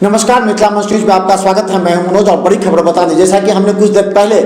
नमस्कार, मिथिला मंच न्यूज में आपका स्वागत है। मैं हूं मनोज और बड़ी खबर बता दें, जैसा कि हमने कुछ देर पहले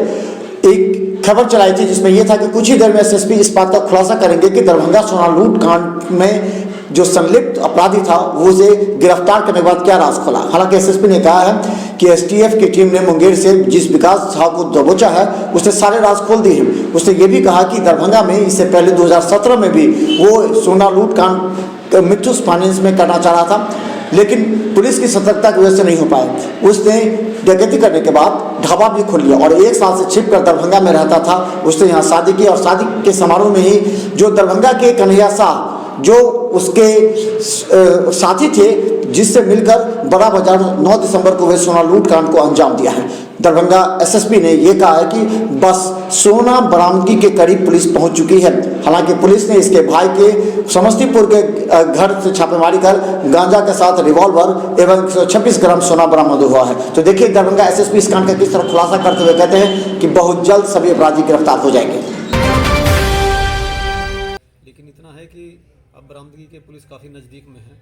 एक खबर चलाई थी जिसमें यह था कि कुछ ही देर में एसएसपी इस बात का खुलासा करेंगे कि दरभंगा सोना लूट कांड में जो संलिप्त अपराधी था वो उसे गिरफ्तार करने के बाद क्या राज खुला। हालांकि एसएसपी ने कहा है कि एसटीएफ की टीम ने मुंगेर से जिस विकास झा को दबोचा है उसने सारे राज खोल दिए हैं। उसने ये भी कहा कि दरभंगा में इससे पहले 2017 में भी वो सोना लूट कांड मिथुस फाइनेंस में करना चाह रहा था, लेकिन पुलिस की सतर्कता की वजह से नहीं हो पाए। उसने डकैती करने के बाद ढाबा भी खोल लिया और एक साल से छिपकर दरभंगा में रहता था। उसने यहाँ शादी की और शादी के समारोह में ही जो दरभंगा के कन्हैया शाह जो उसके साथी थे जिससे मिलकर बड़ा बाजार 9 दिसंबर को वे सोना लूट कांड को अंजाम दिया है। दरभंगा एसएसपी ने यह कहा है कि बस सोना बरामदगी के करीब पुलिस पहुंच चुकी है। हालांकि पुलिस ने इसके भाई के समस्तीपुर के घर से छापेमारी कर गांजा के साथ रिवॉल्वर एवं 126 ग्राम सोना बरामद हुआ है। तो देखिए दरभंगा एसएसपी इस कांड का किस तरह खुलासा करते हुए कहते हैं कि बहुत जल्द सभी अपराधी गिरफ्तार हो जाएंगे। लेकिन इतना है कि अब बरामदगी के पुलिस काफ़ी नज़दीक में है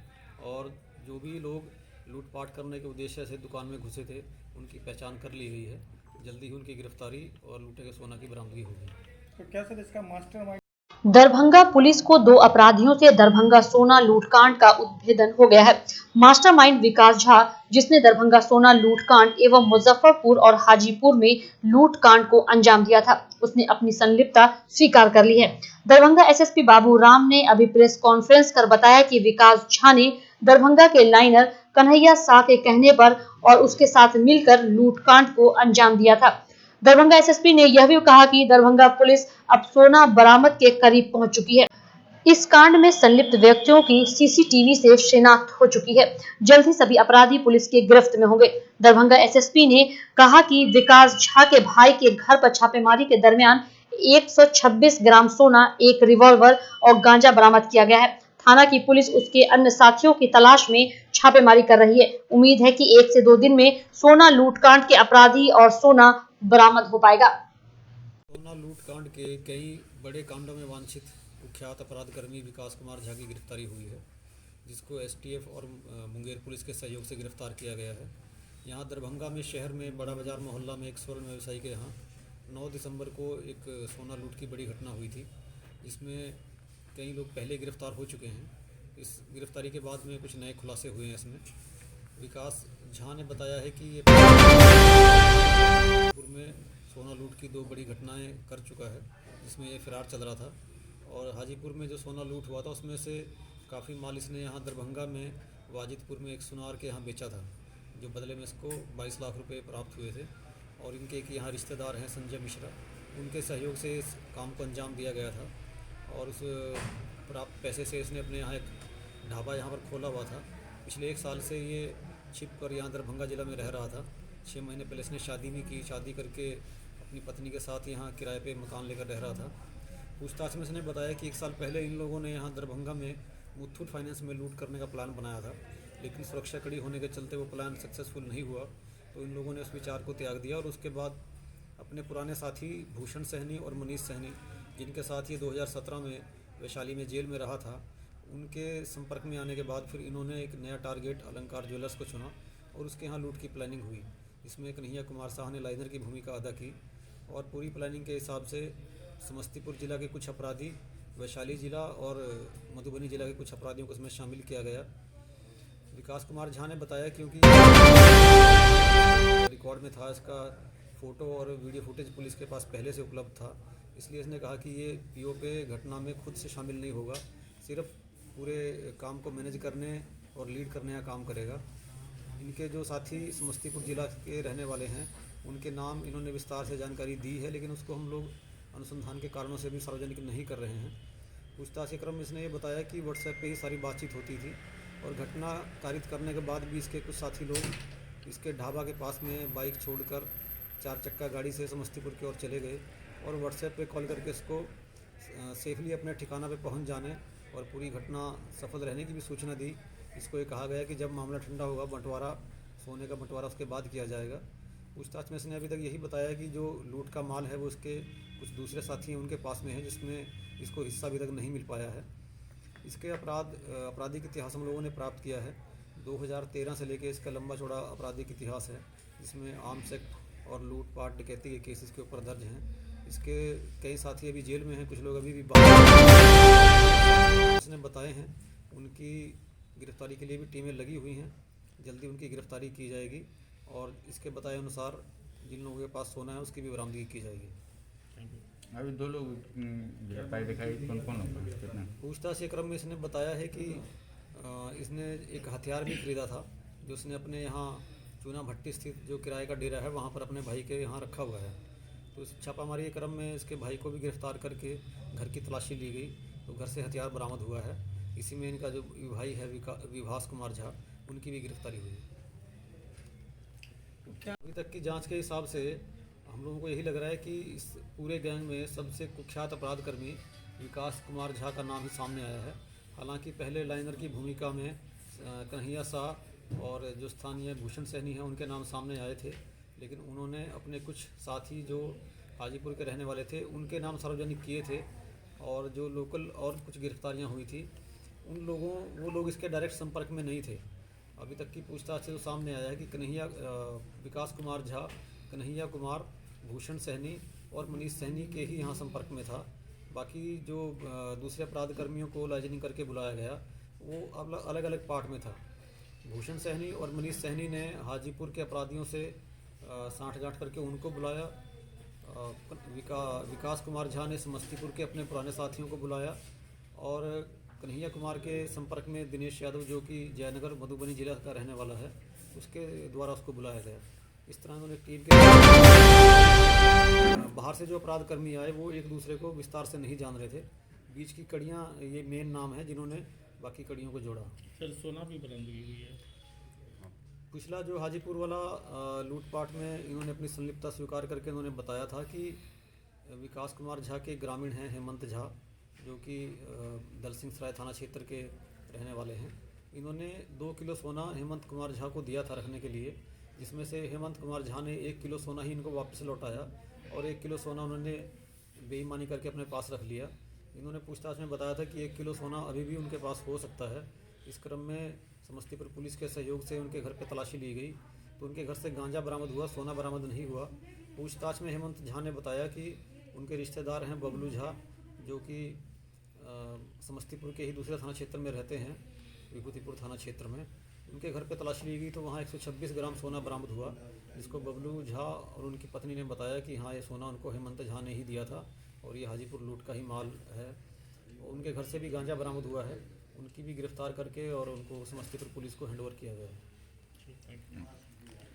और जो भी लोग लूटपाट करने के उद्देश्य से दुकान में घुसे थे उनकी पहचान कर ली गई है। जल्दी ही उनकी गिरफ्तारी और लूटे गए सोना की बरामदगी होगी। तो क्या सर इसका मास्टरमाइंड? दरभंगा पुलिस को 2 अपराधियों से दरभंगा सोना लूटकांड का उद्भेदन हो गया है। मास्टरमाइंड विकास झा, जिसने दरभंगा सोना लूटकांड एवं मुजफ्फरपुर और हाजीपुर में लूटकांड को अंजाम दिया था, उसने अपनी संलिप्तता स्वीकार कर ली है। दरभंगा एसएसपी बाबू राम ने अभी प्रेस कॉन्फ्रेंस कर बताया कि विकास झा ने दरभंगा के लाइनर कन्हैया शाह के कहने पर और उसके साथ मिलकर लूटकांड को अंजाम दिया था। दरभंगा एसएसपी ने यह भी कहा कि दरभंगा पुलिस अब सोना बरामद के करीब पहुंच चुकी है। इस कांड में संलिप्त व्यक्तियों की सीसीटीवी से शिनाख्त हो चुकी है। जल्द ही सभी अपराधी पुलिस के गिरफ्त में होंगे। दरभंगा एसएसपी ने कहा कि विकास झा के भाई के घर पर छापेमारी के दरमियान 126 ग्राम सोना, एक रिवॉल्वर और गांजा बरामद किया गया है। थाना की पुलिस उसके अन्य साथियों की तलाश में छापेमारी कर रही है। उम्मीद है कि 1 से 2 दिन में सोना लूटकांड के अपराधी और सोना बरामद हो पाएगा। सोना लूटकांड के कई बड़े कांडों में वांछित कुख्यात अपराधकर्मी विकास कुमार झा की गिरफ्तारी हुई है, जिसको एसटीएफ और मुंगेर पुलिस के सहयोग से गिरफ्तार किया गया है। यहाँ दरभंगा में शहर में बड़ा बाजार मोहल्ला में एक स्वर्ण व्यवसायी के यहाँ 9 दिसंबर को एक सोना लूट की बड़ी घटना हुई थी, जिसमें कई लोग पहले गिरफ्तार हो चुके हैं। इस गिरफ्तारी के बाद में कुछ नए खुलासे हुए हैं। इसमें विकास झा ने बताया है कि ये में सोना लूट की 2 बड़ी घटनाएं कर चुका है, जिसमें ये फरार चल रहा था। और हाजीपुर में जो सोना लूट हुआ था उसमें से काफ़ी माल इसने यहाँ दरभंगा में वाजिदपुर में एक सुनार के यहाँ बेचा था, जो बदले में इसको 22 लाख रुपए प्राप्त हुए थे। और इनके एक यहाँ रिश्तेदार हैं संजय मिश्रा, उनके सहयोग से इस काम को अंजाम दिया गया था। और उस प्राप्त पैसे से इसने अपने यहाँ एक ढाबा यहाँ पर खोला हुआ था। पिछले 1 साल से ये छिप कर यहाँ दरभंगा ज़िला में रह रहा था। 6 महीने पहले इसने शादी भी की। शादी करके अपनी पत्नी के साथ यहाँ किराए पे मकान लेकर रह रहा था। पूछताछ में इसने बताया कि 1 साल पहले इन लोगों ने यहाँ दरभंगा में मुथूट फाइनेंस में लूट करने का प्लान बनाया था, लेकिन सुरक्षा कड़ी होने के चलते वो प्लान सक्सेसफुल नहीं हुआ, तो इन लोगों ने उस विचार को त्याग दिया। और उसके बाद अपने पुराने साथी भूषण सहनी और मनीष सहनी, जिनके साथ ये 2017 में वैशाली में जेल में रहा था, उनके संपर्क में आने के बाद फिर इन्होंने एक नया टारगेट अलंकार ज्वेलर्स को चुना और उसके यहाँ लूट की प्लानिंग हुई। इसमें कन्हैया कुमार शाह ने लाइनर की भूमिका अदा की और पूरी प्लानिंग के हिसाब से समस्तीपुर जिला के कुछ अपराधी, वैशाली जिला और मधुबनी जिला के कुछ अपराधियों को इसमें शामिल किया गया। विकास कुमार झा ने बताया क्योंकि रिकॉर्ड में था, इसका फ़ोटो और वीडियो फुटेज पुलिस के पास पहले से उपलब्ध था, इसलिए इसने कहा कि ये पीओ पे घटना में खुद से शामिल नहीं होगा, सिर्फ पूरे काम को मैनेज करने और लीड करने का काम करेगा। इनके जो साथी समस्तीपुर जिला के रहने वाले हैं उनके नाम इन्होंने विस्तार से जानकारी दी है, लेकिन उसको हम लोग अनुसंधान के कारणों से भी सार्वजनिक नहीं कर रहे हैं। पूछताछ के क्रम में इसने ये बताया कि व्हाट्सएप पे ही सारी बातचीत होती थी और घटना कारित करने के बाद भी इसके कुछ साथी लोग इसके ढाबा के पास में बाइक छोड़कर 4 चक्का गाड़ी से समस्तीपुर की ओर चले गए और व्हाट्सएप पे कॉल करके इसको सेफली अपने ठिकाना पे पहुंच जाने और पूरी घटना सफल रहने की भी सूचना दी। इसको ये कहा गया कि जब मामला ठंडा होगा, बंटवारा सोने का बंटवारा उसके बाद किया जाएगा। पूछताछ में इसने अभी तक यही बताया कि जो लूट का माल है वो उसके कुछ दूसरे साथी हैं उनके पास में है, जिसमें इसको हिस्सा अभी तक नहीं मिल पाया है। इसके आपराधिक इतिहास हम लोगों ने प्राप्त किया है। 2013 से लेके इसका लंबा चौड़ा आपराधिक इतिहास है, जिसमें आर्म्स एक्ट और लूटपाट डकैती के केस इसके ऊपर दर्ज हैं। इसके कई साथी अभी जेल में हैं, कुछ लोग अभी भी इसने बताए हैं। उनकी गिरफ्तारी के लिए भी टीमें लगी हुई हैं, जल्दी उनकी गिरफ्तारी की जाएगी और इसके बताए अनुसार जिन लोगों के पास सोना है उसकी भी बरामदगी की जाएगी। अभी 2 लोग गिरफ्तारी दिखाई, कौन कौन लोग कितने? पूछताछ के क्रम में इसने बताया है कि इसने एक हथियार भी खरीदा था, जो उसने अपने यहाँ चूना भट्टी स्थित जो किराए का डेरा है वहाँ पर अपने भाई के यहाँ रखा हुआ है। तो इस छापामारी के क्रम में इसके भाई को भी गिरफ्तार करके घर की तलाशी ली गई, तो घर से हथियार बरामद हुआ है। इसी में इनका जो भाई है विभास कुमार झा, उनकी भी गिरफ्तारी हुई। अभी तक की जांच के हिसाब से हम लोगों को यही लग रहा है कि इस पूरे गैंग में सबसे कुख्यात अपराधकर्मी विकास कुमार झा का नाम ही सामने आया है। हालांकि पहले लाइनर की भूमिका में कन्हैया शाह और जो स्थानीय भूषण सैनी हैं उनके नाम सामने आए थे, लेकिन उन्होंने अपने कुछ साथी जो हाजीपुर के रहने वाले थे उनके नाम सार्वजनिक किए थे, और जो लोकल और कुछ गिरफ्तारियां हुई थी वो लोग इसके डायरेक्ट संपर्क में नहीं थे। अभी तक की पूछताछ से तो सामने आया है कि विकास कुमार झा, कन्हैया कुमार, भूषण सैनी और मनीष सैनी के ही यहाँ संपर्क में था। बाकी जो दूसरे अपराधकर्मियों को लाइजनिंग करके बुलाया गया वो अलग अलग पार्ट में था। भूषण सैनी और मनीष सैनी ने हाजीपुर के अपराधियों से साठगांठ करके उनको बुलाया। विकास कुमार झा ने समस्तीपुर के अपने पुराने साथियों को बुलाया, और कन्हैया कुमार के संपर्क में दिनेश यादव जो कि जयनगर मधुबनी जिला का रहने वाला है, उसके द्वारा उसको बुलाया गया। इस तरह उन्होंने टीम के बाहर से जो अपराधकर्मी आए वो एक दूसरे को विस्तार से नहीं जान रहे थे। बीच की कड़ियाँ ये मेन नाम है जिन्होंने बाकी कड़ियों को जोड़ा। सर सोना भी बरामदगी हुई है। पिछला जो हाजीपुर वाला लूटपाट में इन्होंने अपनी संलिप्तता स्वीकार करके इन्होंने बताया था कि विकास कुमार झा के ग्रामीण हैं हेमंत झा, जो कि दलसिंह सराय थाना क्षेत्र के रहने वाले हैं। इन्होंने 2 किलो सोना हेमंत कुमार झा को दिया था रखने के लिए, जिसमें से हेमंत कुमार झा ने 1 किलो सोना ही इनको वापस लौटाया और 1 किलो सोना उन्होंने बेईमानी करके अपने पास रख लिया। इन्होंने पूछताछ में बताया था कि 1 किलो सोना अभी भी उनके पास हो सकता है। इस क्रम में समस्तीपुर पुलिस के सहयोग से उनके घर पर तलाशी ली गई, तो उनके घर से गांजा बरामद हुआ, सोना बरामद नहीं हुआ। पूछताछ में हेमंत झा ने बताया कि उनके रिश्तेदार हैं बबलू झा, जो कि समस्तीपुर के ही दूसरे थाना क्षेत्र में रहते हैं, विभूतिपुर थाना क्षेत्र में। उनके घर पे तलाशी ली गई तो वहाँ 126 ग्राम सोना बरामद हुआ, जिसको बबलू झा और उनकी पत्नी ने बताया कि हाँ ये सोना उनको हेमंत झा ने ही दिया था और ये हाजीपुर लूट का ही माल है। उनके घर से भी गांजा बरामद हुआ है, उनकी भी गिरफ्तार करके और उनको समस्तीपुर पुलिस को हैंडओवर किया गया है।